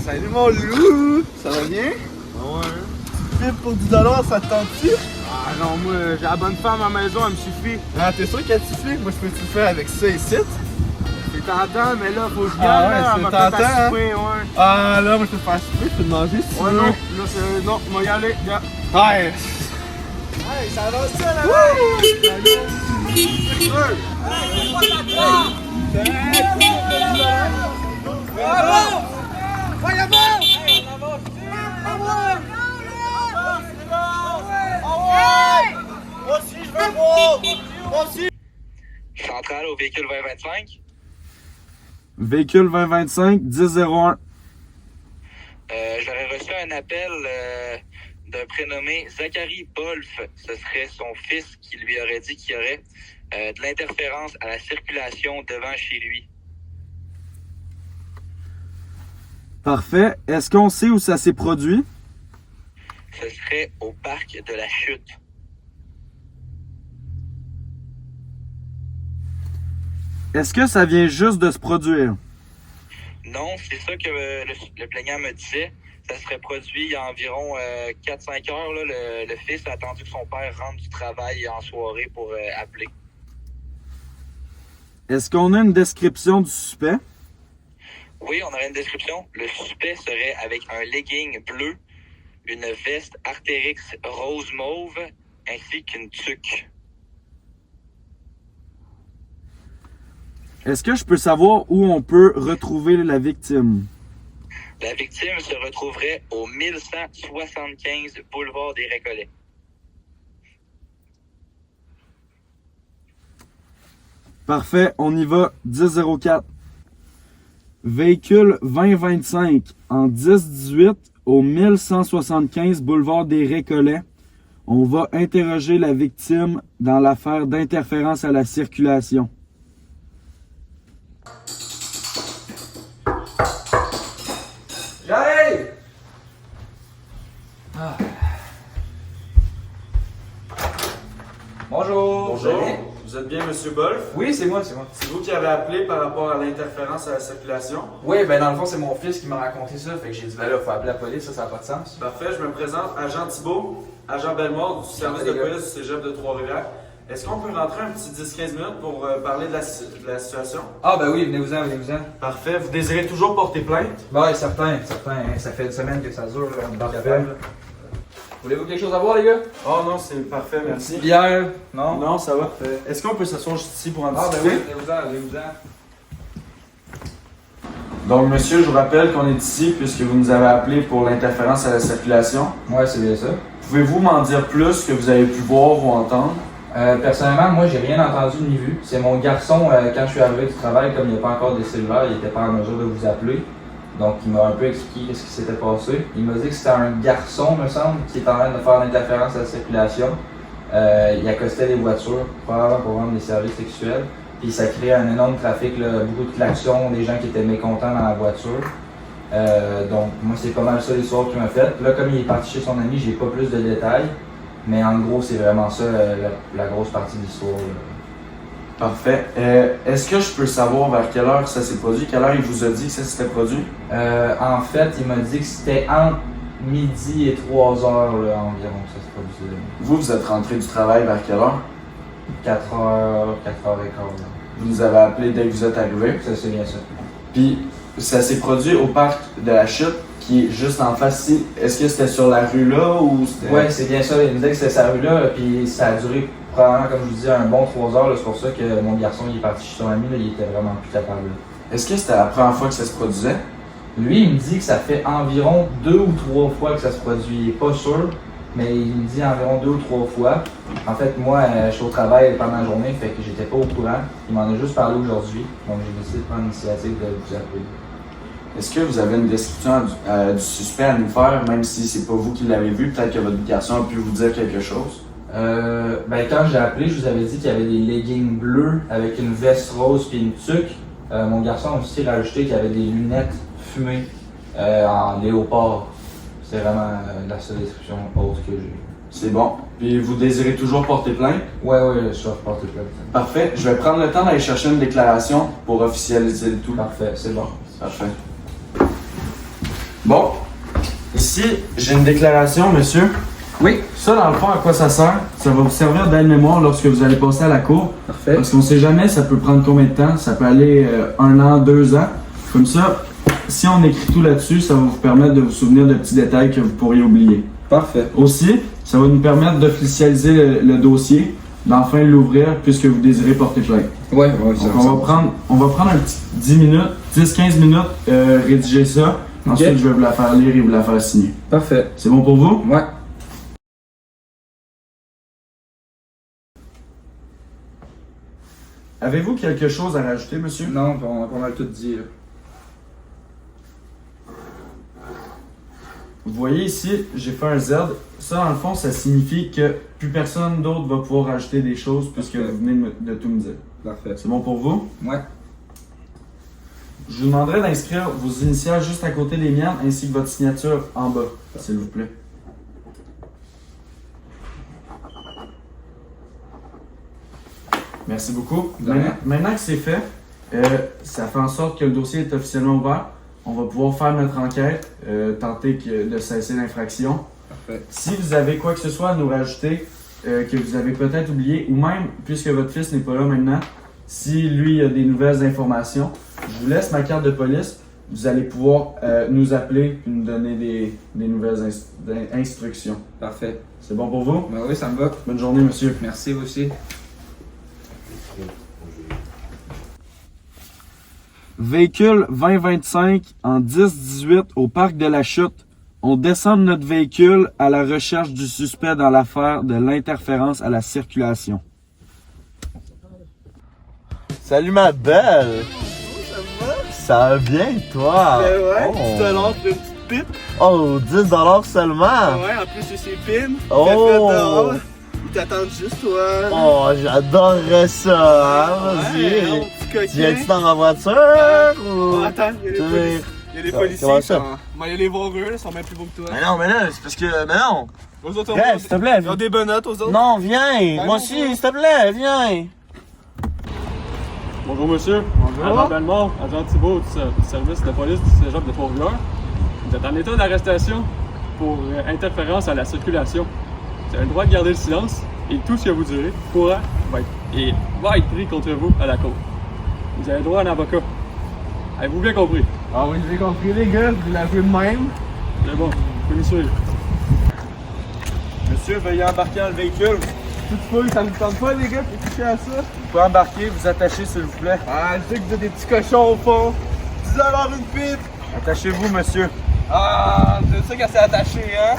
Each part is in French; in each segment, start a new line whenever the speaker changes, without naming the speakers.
Salut mon loup! Ça va bien?
Ah ouais.
Tu fais pour 10$, ça te tente-tu?
Ah non, moi, j'ai la bonne femme à la maison, elle me suffit.
Ah, t'es sûr qu'elle te suffit? Moi, je peux-tu le faire avec ça ici?
C'est tentant, mais là, faut que je
Ah
gagne,
ouais,
là.
c'est
Elle m'a fait à
tentant, hein?
souper, ouais.
Ah, là, moi, je peux te faire souper, je peux te manger si
Ouais,
tu veux.
non, là, c'est... Non, on va y aller, viens.
Ouais!
Hey, ça avance ça, là,
Moi aussi, je veux voir! Moi aussi!
Centrale au véhicule 2025.
Véhicule 2025, 1001.
J'aurais reçu un appel d'un prénommé Zachary Bolf. Ce serait son fils qui lui aurait dit qu'il y aurait de l'interférence à la circulation devant chez lui.
Parfait. Est-ce qu'on sait où ça s'est produit?
Ce serait au parc de la Chute.
Est-ce que ça vient juste de se produire?
Non, c'est ça que le plaignant me disait. Ça serait produit il y a environ 4-5 heures. Là, le fils a attendu que son père rentre du travail en soirée pour appeler.
Est-ce qu'on a une description du suspect?
Oui, on aurait une description. Le suspect serait avec un legging bleu, une veste Artérix rose mauve, ainsi qu'une tuque.
Est-ce que je peux savoir où on peut retrouver la victime?
La victime se retrouverait au 1175 boulevard des Récollets.
Parfait, on y va. 1004. Véhicule 2025 en 1018 au 1175 boulevard des Récollets. On va interroger la victime dans l'affaire d'interférence à la circulation.
J'arrive! Bonjour!
Bonjour, vous êtes bien Monsieur Bolf?
Oui, c'est moi, c'est moi.
C'est vous qui avez appelé par rapport à l'interférence à la circulation?
Oui, ben dans le fond, c'est mon fils qui m'a raconté ça, fait que j'ai dit, ben là, faut appeler la police, ça n'a pas de sens.
Parfait, je me présente, agent Thibault, agent Bellemare du service de police du cégep de Trois-Rivières. Est-ce qu'on peut rentrer un petit 10-15 minutes pour parler de la situation?
Ah, ben oui, venez-vous-en, venez-vous-en.
Parfait, vous désirez toujours porter plainte?
Ben oui, certain. Ça fait une semaine que ça dure, là, on est capable. Voulez-vous quelque chose à boire, les gars?
Oh non, c'est parfait, merci.
Bière? Non?
Non, ça va. Est-ce qu'on peut s'asseoir juste ici pour en
Ah, ben
discuter?
oui, venez-vous-en, venez-vous-en.
Donc, monsieur, je vous rappelle qu'on est ici puisque vous nous avez appelé pour l'interférence à la circulation.
Ouais, c'est bien ça.
Pouvez-vous m'en dire plus que vous avez pu voir ou entendre?
Personnellement, moi, j'ai rien entendu ni vu. C'est mon garçon, quand je suis arrivé du travail, comme il n'y a pas encore des cellulaires, il n'était pas en mesure de vous appeler. Donc, il m'a un peu expliqué ce qui s'était passé. Il m'a dit que c'était un garçon, me semble, qui est en train de faire l'interférence à la circulation. Il accostait les voitures, probablement pour vendre des services sexuels. Puis ça créait un énorme trafic, là, beaucoup de klaxons, des gens qui étaient mécontents dans la voiture. Donc, moi, c'est pas mal ça l'histoire qu'il m'a faite. Là, comme il est parti chez son ami, j'ai pas plus de détails. Mais en gros, c'est vraiment ça la grosse partie de l'histoire.
Parfait. Est-ce que je peux savoir vers quelle heure ça s'est produit? Quelle heure il vous a dit que ça s'était produit?
En fait, il m'a dit que c'était entre midi et 3 heures là, environ que ça se produisait.
Vous êtes rentré du travail vers quelle heure?
4 heures, 4 heures et quart. Là.
Vous nous avez appelé dès que vous êtes arrivé.
Ça, c'est bien ça.
Puis, ça s'est produit au parc de la Chute, qui est juste en face ici. Est-ce que c'était sur la rue là ou c'était...
Ouais, c'est bien ça. Il me disait que c'était sa rue là, puis ça a duré probablement, comme je vous disais, un bon 3 heures. Là. C'est pour ça que mon garçon il est parti chez son ami, là, il était vraiment plus capable. Là.
Est-ce que c'était la première fois que ça se produisait?
Lui, il me dit que ça fait environ 2 ou 3 fois que ça se produit. Il n'est pas sûr, mais il me dit environ 2 ou 3 fois. En fait, moi, je suis au travail pendant la journée, fait que j'étais pas au courant. Il m'en a juste parlé aujourd'hui, donc j'ai décidé de prendre l'initiative de vous appeler.
Est-ce que vous avez une description du suspect à nous faire, même si c'est pas vous qui l'avez vu? Peut-être que votre garçon a pu vous dire quelque chose.
Ben quand j'ai appelé, je vous avais dit qu'il y avait des leggings bleus avec une veste rose puis une tuque. Mon garçon a aussi rajouté qu'il y avait des lunettes fumées en léopard. C'est vraiment la seule description autre que j'ai.
C'est bon. Puis vous désirez toujours porter plainte?
Ouais, je vais reporter plainte.
Parfait. Je vais prendre le temps d'aller chercher une déclaration pour officialiser le tout.
Parfait, c'est bon.
Parfait. Bon, ici, j'ai une déclaration, monsieur.
Oui.
Ça, dans le fond, à quoi ça sert? Ça va vous servir d'aide-mémoire lorsque vous allez passer à la cour.
Parfait.
Parce qu'on sait jamais, ça peut prendre combien de temps. Ça peut aller 1 an, 2 ans. Comme ça, si on écrit tout là-dessus, ça va vous permettre de vous souvenir de petits détails que vous pourriez oublier.
Parfait.
Aussi, ça va nous permettre d'officialiser le dossier, d'enfin l'ouvrir puisque vous désirez porter plainte.
Ouais, ça.
Donc on va prendre un petit 10 minutes, 10-15 minutes, rédiger ça. Ensuite,
Ok.
je vais vous la faire lire et vous la faire signer.
Parfait.
C'est bon pour vous?
Ouais.
Avez-vous quelque chose à rajouter, monsieur?
Non, on a pas mal tout dit, là.
Vous voyez ici, j'ai fait un Z. Ça, dans le fond, ça signifie que plus personne d'autre va pouvoir rajouter des choses puisque vous venez de tout me dire.
Parfait.
C'est bon pour vous?
Ouais.
Je vous demanderai d'inscrire vos initiales juste à côté des miennes ainsi que votre signature en bas, s'il vous plaît. Merci beaucoup.
De rien.
Maintenant que c'est fait, ça fait en sorte que le dossier est officiellement ouvert. On va pouvoir faire notre enquête, tenter de cesser l'infraction.
Parfait.
Si vous avez quoi que ce soit à nous rajouter, que vous avez peut-être oublié, ou même, puisque votre fils n'est pas là maintenant, si lui a des nouvelles informations, je vous laisse ma carte de police. Vous allez pouvoir nous appeler et nous donner des nouvelles instructions.
Parfait.
C'est bon pour vous?
Ben oui, ça me va.
Bonne journée, monsieur.
Merci aussi.
Véhicule 2025 en 10-18 au parc de la Chute. On descend de notre véhicule à la recherche du suspect dans l'affaire de l'interférence à la circulation.
Salut ma belle! Ça va bien, toi?
Ben ouais,
Oh.
10 $ pour une petite pipe.
Oh, 10$ seulement?
Ouais, en plus c'est ses pins.
Oh.
Fait fait dehors. Ils t'attendent juste, toi.
Oh, j'adorerais ça, hein?
Ouais,
Vas-y.
mon petit coquin.
Tu viens-tu dans ma voiture?
Oh,
Ou...
attends, il y a les
Tu-
policiers. Il y a les policiers.
Comment
Ils
ça?
sont... Bon, il y a les voir eux, ils sont bien plus beaux que toi.
Mais non, c'est parce que... Mais non!
Aux autres,
Reste, s'il te plaît.
ils ont des bonnettes aux autres.
Non, viens!
Ben
Moi
non,
aussi,
non.
s'il te plaît, viens!
Bonjour monsieur, agent Bellemare, agent Thibault du service de police du cégep de Trois-Rivières. Vous êtes en état d'arrestation pour interférence à la circulation. Vous avez le droit de garder le silence et tout ce que vous direz va être pris contre vous à la cour. Vous avez le droit à un avocat. Avez-vous bien compris?
Ah oui, j'ai compris, les gars, vous l'avez de même.
C'est bon, vous pouvez nous suivre.
Monsieur, veuillez embarquer dans le véhicule.
Toutefois, ça vous tente pas, les gars, de toucher à ça?
Vous pouvez embarquer, vous attacher s'il vous plaît.
Ah, je sais que vous êtes des petits cochons au fond. 10 $ une pipe.
Attachez-vous, monsieur.
Ah, c'est ça qu'elle s'est attachée, hein?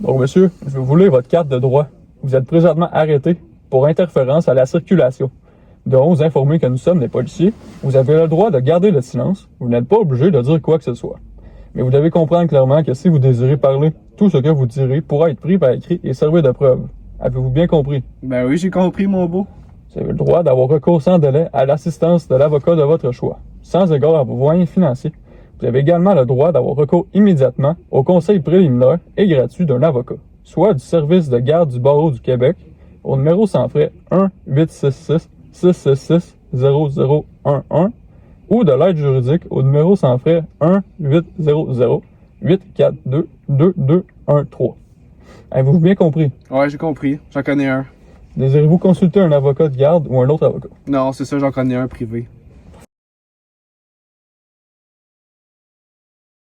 Donc monsieur, je vais vous lire votre carte de droit. Vous êtes présentement arrêté pour interférence à la circulation. Nous devons vous informer que nous sommes des policiers. Vous avez le droit de garder le silence. Vous n'êtes pas obligé de dire quoi que ce soit. Mais vous devez comprendre clairement que si vous désirez parler, tout ce que vous direz pourra être pris par écrit et servir de preuve. Avez-vous bien compris?
Ben oui, j'ai compris, mon beau.
Vous avez le droit d'avoir recours sans délai à l'assistance de l'avocat de votre choix, sans égard à vos moyens financiers. Vous avez également le droit d'avoir recours immédiatement au conseil préliminaire et gratuit d'un avocat, soit du service de garde du barreau du Québec, au numéro sans frais 1-866-666-0011 ou de l'aide juridique au numéro sans frais 1-800-842-2213. Avez-vous bien compris?
Ouais, j'ai compris. J'en connais un.
Désirez-vous consulter un avocat de garde ou un autre avocat?
Non, c'est ça, j'en connais un privé.